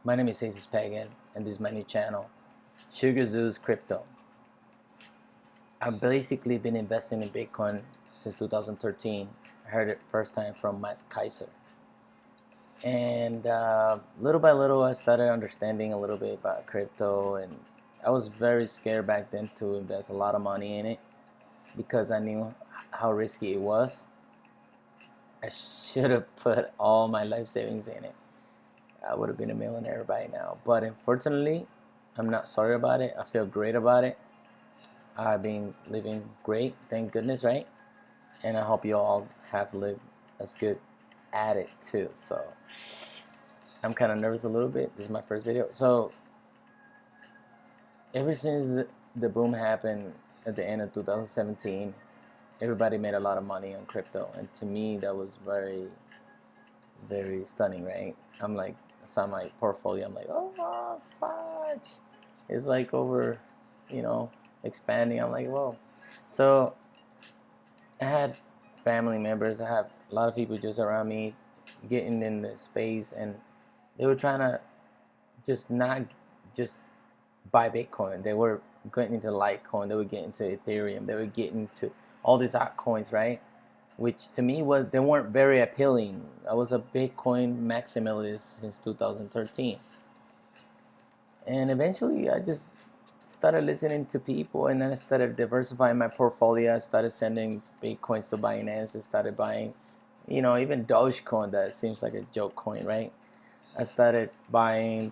My name is Jesus Pagan, and this is my new channel, Sugar Zoo's Crypto. I've basically been investing in Bitcoin since 2013. I heard it first time from Max Kaiser. And little by little, I started understanding a little bit about crypto, and I was very scared back then to invest a lot of money in it because I knew how risky it was. I should have put all my life savings in it. I would have been a millionaire by now. But unfortunately, I'm not sorry about it. I feel great about it. I've been living great, thank goodness, right? And I hope you all have lived as good at it too. So I'm kind of nervous a little bit. This is my first video. So ever since the boom happened at the end of 2017, everybody made a lot of money on crypto. And to me, that was very, very stunning, right? I'm like, I saw my portfolio, I'm like, oh, fudge. It's like over, expanding. I'm like, whoa. So I had family members, I have a lot of people just around me getting in the space, and they were trying to not just buy Bitcoin. They were getting into Litecoin, they were getting into Ethereum, they were getting into all these altcoins, right? Which to me they weren't very appealing. I was a Bitcoin maximalist since 2013. And eventually I just started listening to people, and then I started diversifying my portfolio. I started sending Bitcoins to Binance. I started buying, even Dogecoin, that seems like a joke coin, right? I started buying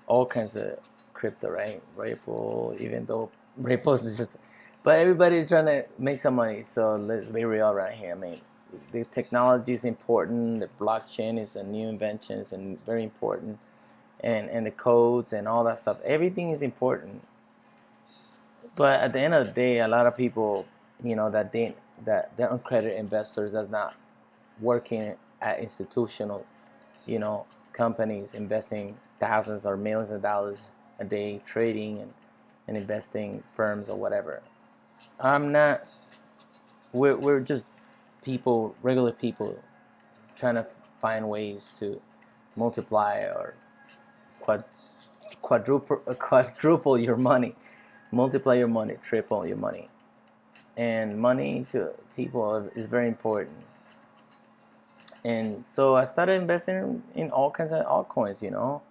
all kinds of crypto, right? Ripple, even though Ripple is just, but everybody's trying to make some money. So let's be real right here. I mean, the technology is important. The blockchain is a new invention. It's very important. And the codes and all that stuff. Everything is important. But at the end of the day, a lot of people, that they're uncredited investors, that's not working at institutional, companies, investing thousands or millions of dollars a day, trading and investing firms or whatever. I'm not. We're just people, regular people, trying to find ways to multiply or quadruple your money, multiply your money, triple your money. And money to people is very important. And so I started investing in all kinds of altcoins,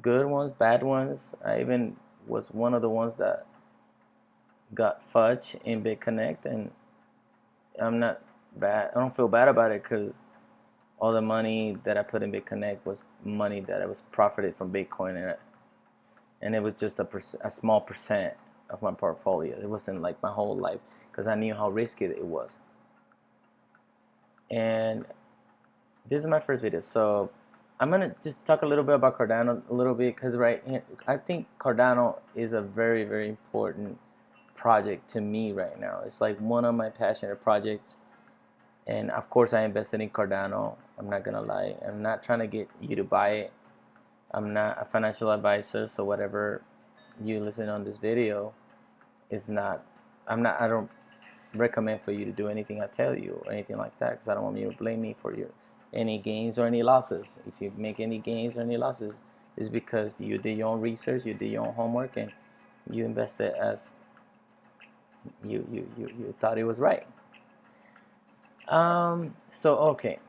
good ones, bad ones. I even was one of the ones that got fudge in BitConnect, and I'm not bad. I don't feel bad about it because all the money that I put in BitConnect was money that I was profited from Bitcoin, and it was just a small percent of my portfolio. It wasn't like my whole life because I knew how risky it was. And this is my first video, so I'm gonna just talk a little bit about Cardano a little bit, because right here, I think Cardano is a very, very important project to me right now. It's like one of my passionate projects, and of course I invested in Cardano. I'm not gonna lie. I'm not trying to get you to buy it. I'm not a financial advisor, so whatever you listen on this video is not. I don't recommend for you to do anything I tell you or anything like that, because I don't want you to blame me for any gains or any losses. If you make any gains or any losses, it's because you did your own research, you did your own homework, and you invested as you thought it was right. So okay,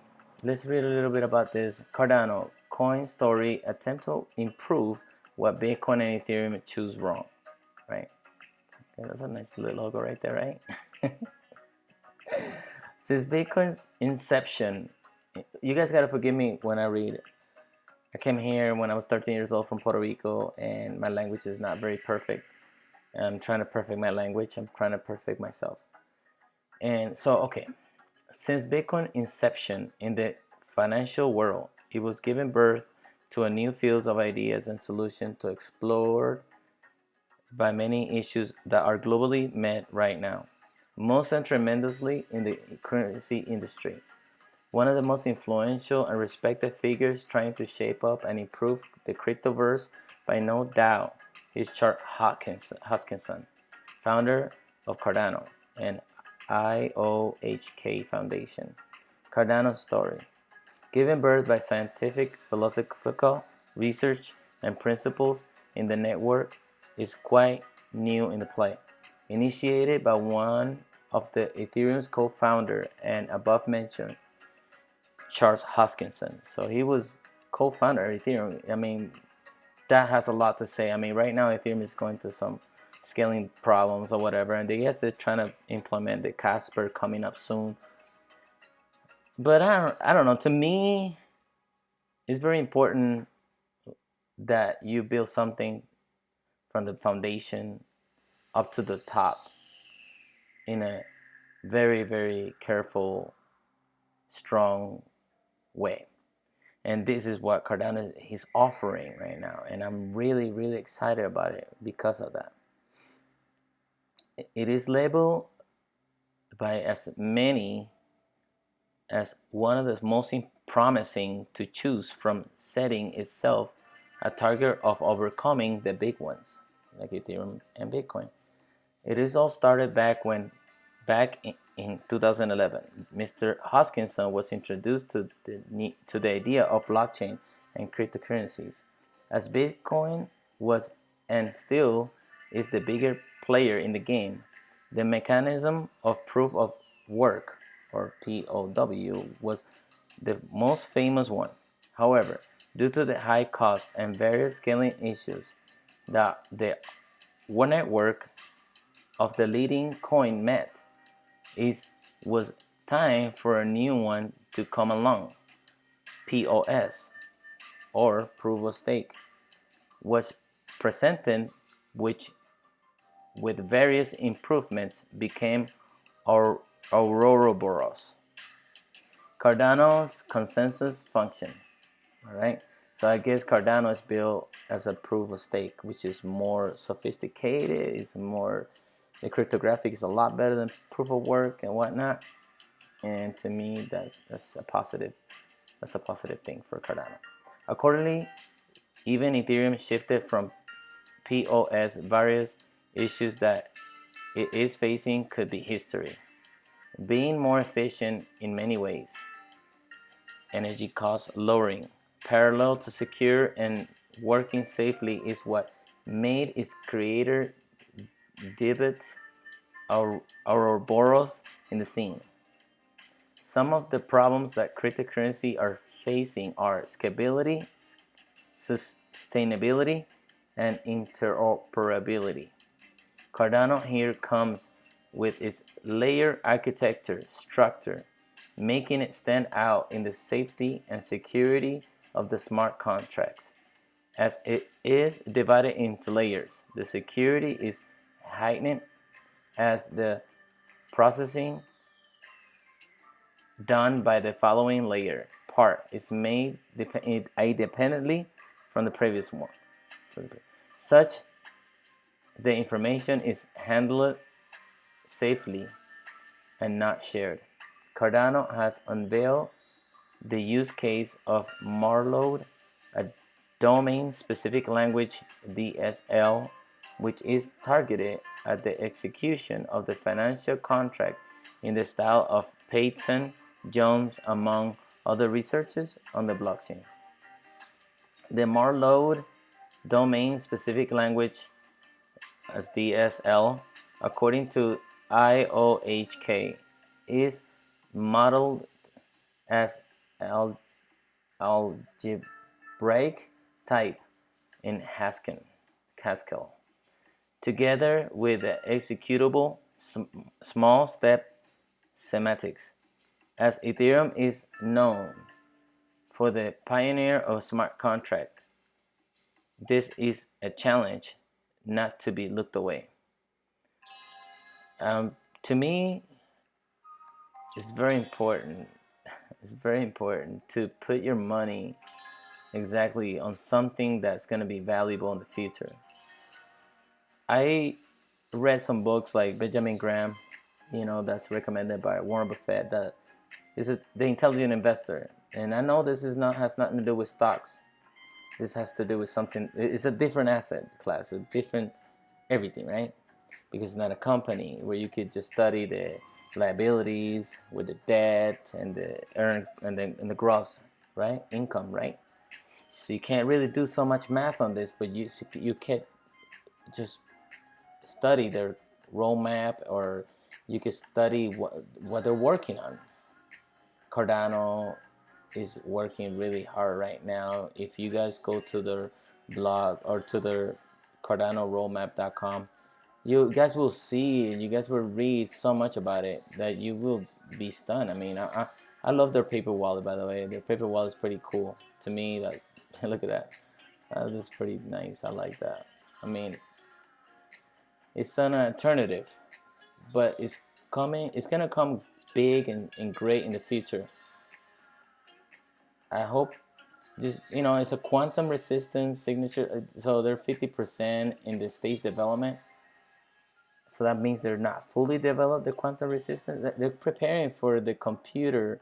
let's read a little bit about this. Cardano coin story: attempt to improve what Bitcoin and Ethereum choose wrong. Right? Okay, that's a nice little logo right there, right? Since Bitcoin's inception, you guys gotta forgive me when I read. I came here when I was 13 years old from Puerto Rico, and my language is not very perfect. I'm trying to perfect my language. I'm trying to perfect myself. And so, okay, since Bitcoin inception in the financial world, it was giving birth to a new fields of ideas and solutions to explore by many issues that are globally met right now, most and tremendously in the currency industry. One of the most influential and respected figures trying to shape up and improve the cryptoverse by no doubt is Charles Hoskinson, founder of Cardano and IOHK Foundation. Cardano's story. Given birth by scientific, philosophical research and principles in the network is quite new in the play. Initiated by one of the Ethereum's co-founder and above mentioned Charles Hoskinson. So he was co-founder of Ethereum. I mean, that has a lot to say. I mean, right now Ethereum is going through some scaling problems or whatever, and yes, they're trying to implement the Casper coming up soon. But I don't know. To me, it's very important that you build something from the foundation up to the top in a very, very careful, strong way. And this is what Cardano is offering right now, and I'm really, really excited about it because of that. It is labeled by as many as one of the most promising to choose from, setting itself a target of overcoming the big ones like Ethereum and Bitcoin. It is all started back in 2011. Mr. Hoskinson was introduced to the idea of blockchain and cryptocurrencies, as Bitcoin was and still is the bigger player in the game. The mechanism of proof of work, or POW, was the most famous one. However, due to the high cost and various scaling issues that the network of the leading coin met, it was time for a new one to come along. POS, or proof of stake, was presented, which with various improvements became our Ouroboros, Cardano's consensus function. All right, so I guess Cardano is built as a proof of stake, which is more sophisticated. It's more, the cryptographic is a lot better than proof of work and whatnot. And to me, that's a positive thing for Cardano. Accordingly, even Ethereum shifted from POS. Various issues that it is facing could be history. Being more efficient in many ways, energy cost lowering, parallel to secure and working safely is what made its creator debut Ouroboros in the scene. Some of the problems that cryptocurrency are facing are scalability, sustainability, and interoperability. Cardano here comes with its layer architecture structure, making it stand out in the safety and security of the smart contracts. As it is divided into layers, the security is heightened as the processing done by the following layer part is made independently from the previous one. Such the information is handled safely and not shared. Cardano has unveiled the use case of Marlowe, a domain-specific language DSL, which is targeted at the execution of the financial contract in the style of Peyton Jones, among other researchers on the blockchain. The Marlowe domain-specific language, as DSL, according to IOHK, is modeled as algebraic type in Haskell, together with the executable small step semantics. As Ethereum is known for the pioneer of smart contract, this is a challenge not to be looked away. To me, it's very important. It's very important to put your money exactly on something that's going to be valuable in the future. I read some books like Benjamin Graham, that's recommended by Warren Buffett. That is the intelligent investor, and I know this has nothing to do with stocks. This has to do with something. It's a different asset class, a different everything, right? Because it's not a company where you could just study the liabilities with the debt and the earn and the gross, right, income, right? So you can't really do so much math on this, but you can just study their roadmap, or you can study what they're working on. Cardano is working really hard right now. If you guys go to their blog or to their CardanoRoadmap.com, you guys will see and you guys will read so much about it that you will be stunned. I mean, I love their paper wallet, by the way. Their paper wallet is pretty cool to me. Like, look at that. That's pretty nice. I like that. I mean, it's an alternative, but it's coming. It's gonna come big and great in the future. I hope just, it's a quantum resistance signature. So they're 50% in the stage development. So that means they're not fully developed, the quantum resistance. They're preparing for the computer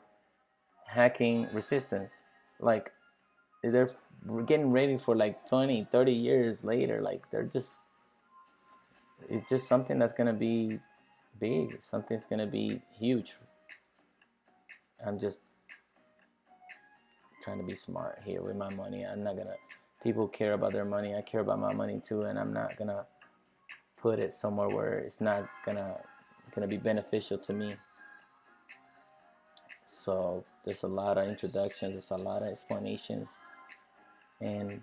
hacking resistance. Like, they're getting ready for like 20, 30 years later. Like, it's just something that's going to be big. Something's going to be huge. I'm just trying to be smart here with my money. I'm not going to, people care about their money. I care about my money too, and I'm not going to put it somewhere where it's not gonna be beneficial to me. So there's a lot of introductions, there's a lot of explanations,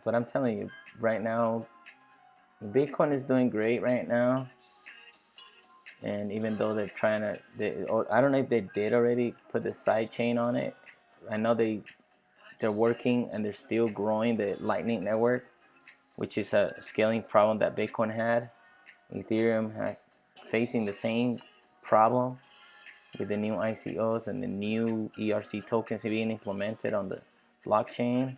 but I'm telling you right now, Bitcoin is doing great right now. And even though they're trying to, I don't know if they did already put the side chain on it. I know they're working and they're still growing the Lightning Network, which is a scaling problem that Bitcoin had. Ethereum has facing the same problem with the new ICOs and the new ERC tokens being implemented on the blockchain.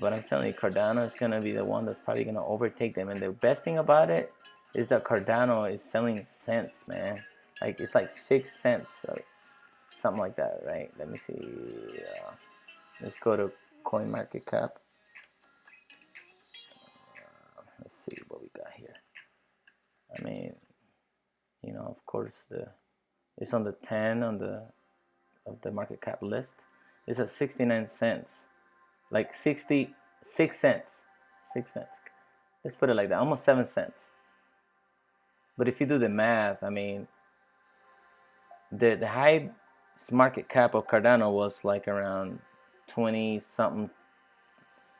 But I'm telling you, Cardano is going to be the one that's probably going to overtake them. And the best thing about it is that Cardano is selling cents, man. Like, it's like 6 cents, something like that, right? Let me see. Let's go to CoinMarketCap. Let's see what we got here. I mean, of course, it's on the 10 of the market cap list. It's at 69 cents, like 66 cents. 6 cents. Let's put it like that, almost 7 cents. But if you do the math, I mean, the high market cap of Cardano was like around 20 something.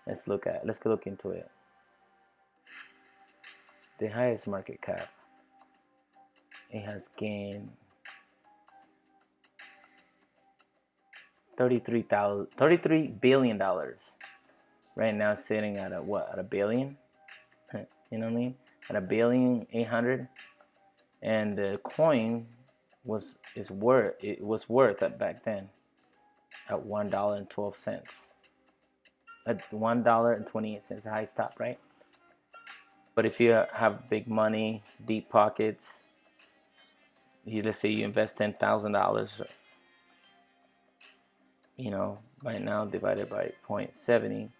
Let's look into it. The highest market cap, it has gained $33 billion. Right now, sitting at at a billion. You know what I mean? At $1.8 billion, and the coin was worth back then at $1.12. At $1.28, the highest top, right? But if you have big money, deep pockets, let's say you invest $10,000, right now divided by 0.70.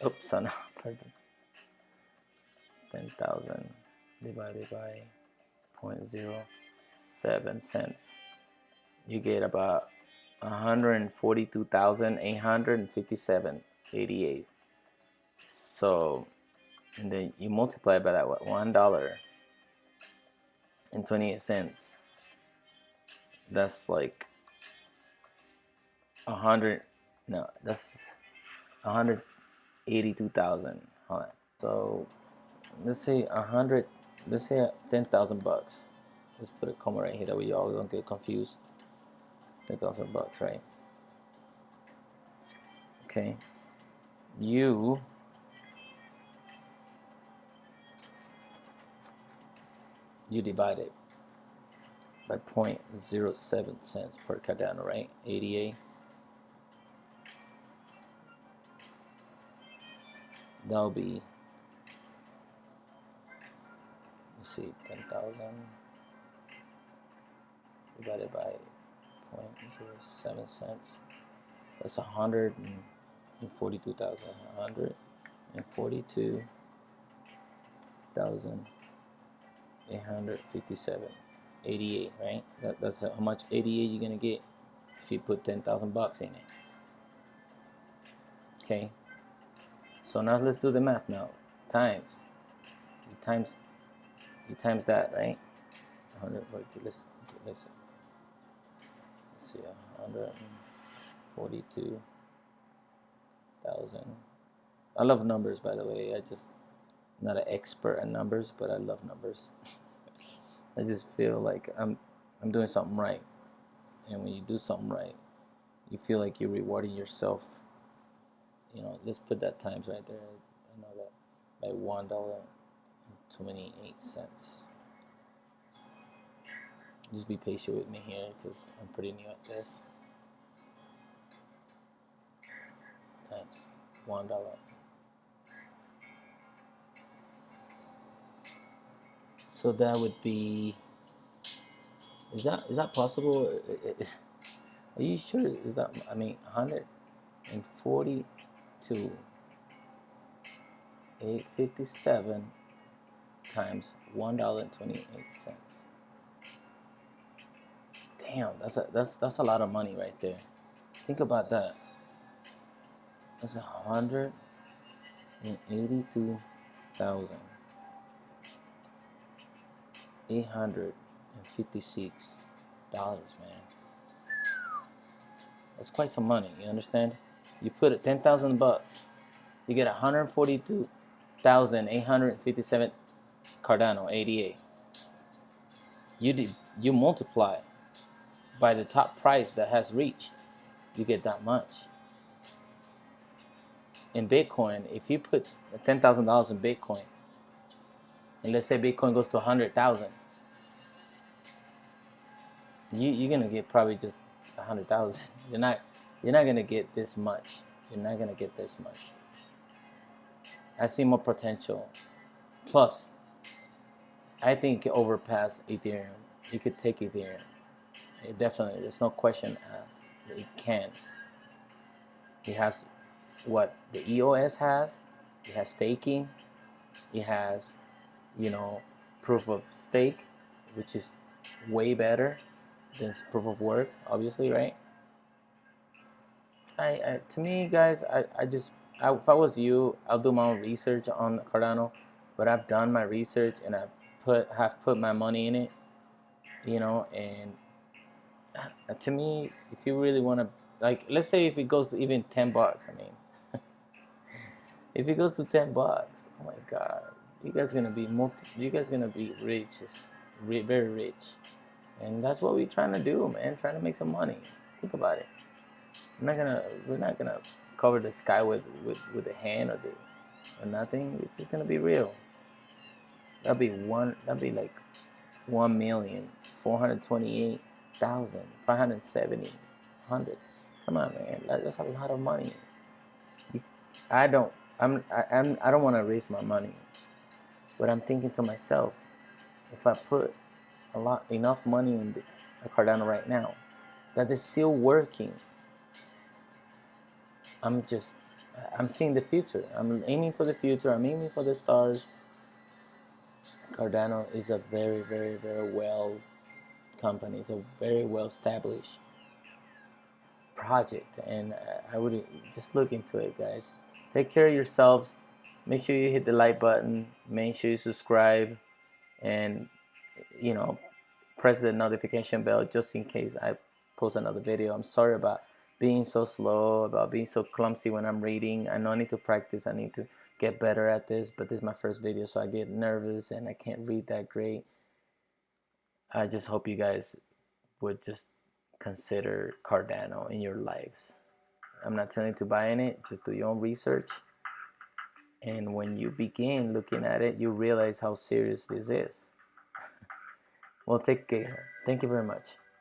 Oops, no, pardon. 10,000 divided by 0.07 cents. You get about 142,857.88. So, and then you multiply by that, $1.28. That's like 182,000. Hold on. So let's say 10,000 bucks. Let's put a comma right here that we all don't get confused. 10,000 bucks, right? Okay. You divide it by 0.07 cents per Cardano, right? 88. That'll be, let's see, 10,000 divided by 0.07 cents. That's 142,000. 142,857.88, right? That's how much 88 you're gonna get if you put 10,000 bucks in it. Okay, so now let's do the math now. Times, you times that, right? 142. Let's see, 142,000. I love numbers, by the way. I just not an expert at numbers, but I love numbers. I just feel like I'm doing something right, and when you do something right, you feel like you're rewarding yourself. You know, let's put that times right there. I know that by $1.28. Just be patient with me here because I'm pretty new at this. Times $1. So that would be. Is that possible? Are you sure? Is that, I mean, 142 857 times $1.28. Damn, that's a lot of money right there. Think about that. That's 182,856 man. That's quite some money. You understand? You put it 10,000 bucks, you get 142,857 Cardano ADA. You multiply by the top price that has reached, you get that much. In Bitcoin, if you put $10,000 in Bitcoin, and let's say Bitcoin goes to 100,000, you're gonna get probably just 100,000. You're not gonna get this much. You're not gonna get this much. I see more potential. Plus, I think it overpass Ethereum. You could take Ethereum. It definitely, there's no question asked. It can. It has what the EOS has. It has staking. It has, you know, proof of stake, which is way better than proof of work, obviously, right? To me, guys, if I was you, I'll do my own research on Cardano, but I've done my research and have put my money in it, you know, and to me, if you really want to, like, let's say if it goes to even 10 bucks, I mean, if it goes to 10 bucks, oh my God, you guys gonna be rich, very rich, and that's what we're trying to do, man. Trying to make some money. Think about it. We're not gonna cover the sky with a hand or nothing. It's just gonna be real. That'd be like 1,428,570. Come on, man. That's a lot of money. I don't. I don't want to waste my money, but I'm thinking to myself, if I put enough money in the Cardano right now, that is still working. I'm seeing the future. I'm aiming for the future. I'm aiming for the stars. Cardano is a very, very, very well company. It's a very well established project, and I would just look into it, guys. Take care of yourselves. Make sure you hit the like button. Make sure you subscribe, and you know, press the notification bell just in case I post another video. I'm sorry about being so slow, about being so clumsy when I'm reading. I know I need to practice. I need to get better at this, but this is my first video, so I get nervous and I can't read that great. I just hope you guys would just consider Cardano in your lives. I'm not telling you to buy in it. Just do your own research. And when you begin looking at it, you realize how serious this is. Well, take care. Thank you very much.